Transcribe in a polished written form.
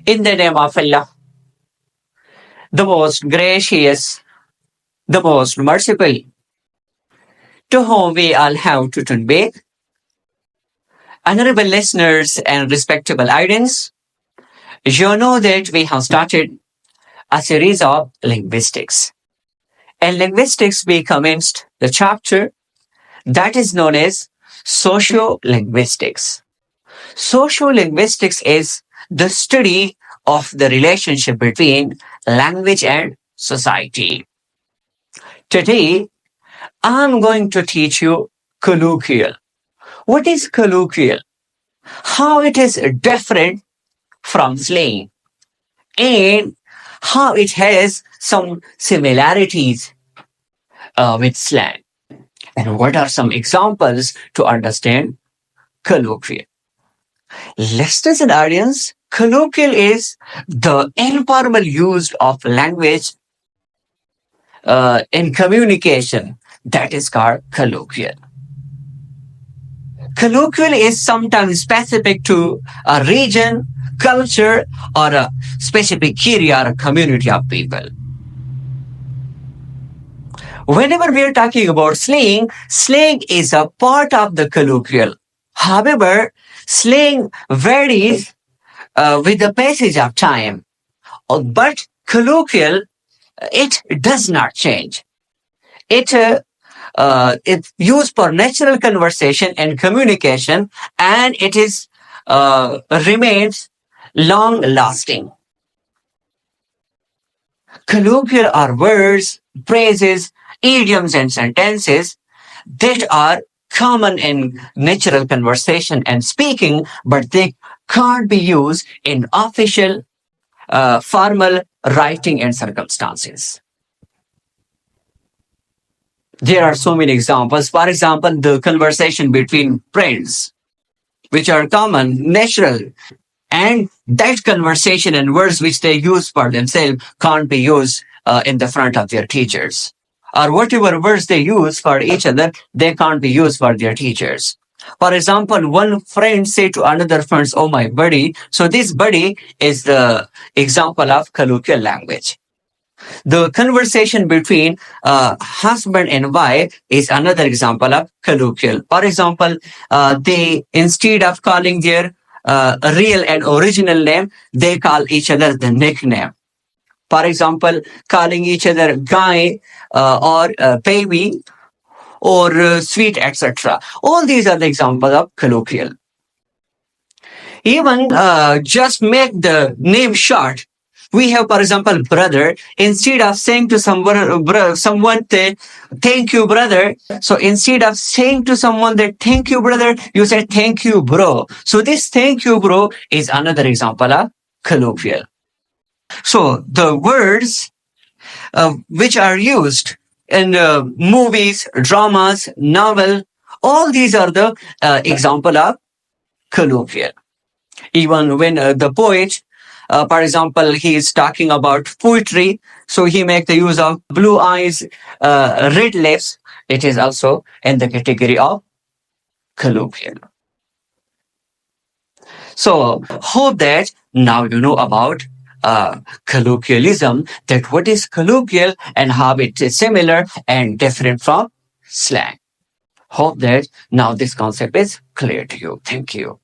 In the name of Allah, the most gracious, the most merciful, to whom we all have to turn back. Honorable listeners and respectable audience, you know that we have started a series of linguistics. In linguistics, we commenced the chapter that is known as sociolinguistics. Sociolinguistics is the study of the relationship between language and society. Today, I'm going to teach you colloquial. What is colloquial? How it is different from slang, and how it has some similarities with slang. And what are some examples to understand colloquial? Listeners and audience, colloquial is the informal use of language in communication. That is called colloquial. Colloquial is sometimes specific to a region, culture, or a specific area or community of people. Whenever we are talking about slang, slang is a part of the colloquial. However, slang varies with the passage of time. But colloquial, it does not change. It's used for natural conversation and communication, and it is remains long lasting. Colloquial are words, phrases, idioms, and sentences that are common in natural conversation and speaking, but they can't be used in official, formal writing and circumstances. There are so many examples. For example, the conversation between friends, which are common, natural, and that conversation and words which they use for themselves can't be used in the front of their teachers. Or whatever words they use for each other, they can't be used for their teachers. For example, one friend say to another friend, "Oh, my buddy." So this buddy is the example of colloquial language. The conversation between husband and wife is another example of colloquial. For example, they, instead of calling their real and original name, they call each other the nickname. For example, calling each other guy or baby or sweet, etc. All these are the examples of colloquial. Even just make the name short. We have, for example, brother. Instead of saying to someone thank you, brother. So instead of saying to someone that thank you, brother, you say thank you, bro. So this thank you, bro is another example of colloquial. So the words which are used in movies, dramas, novel, all these are the example of colloquial. Even when the poet, for example, he is talking about poetry, so he makes the use of blue eyes, red lips. It is also in the category of colloquial. So hope that now you know about colloquialism, that what is colloquial and how it is similar and different from slang. Hope that now this concept is clear to you. Thank you.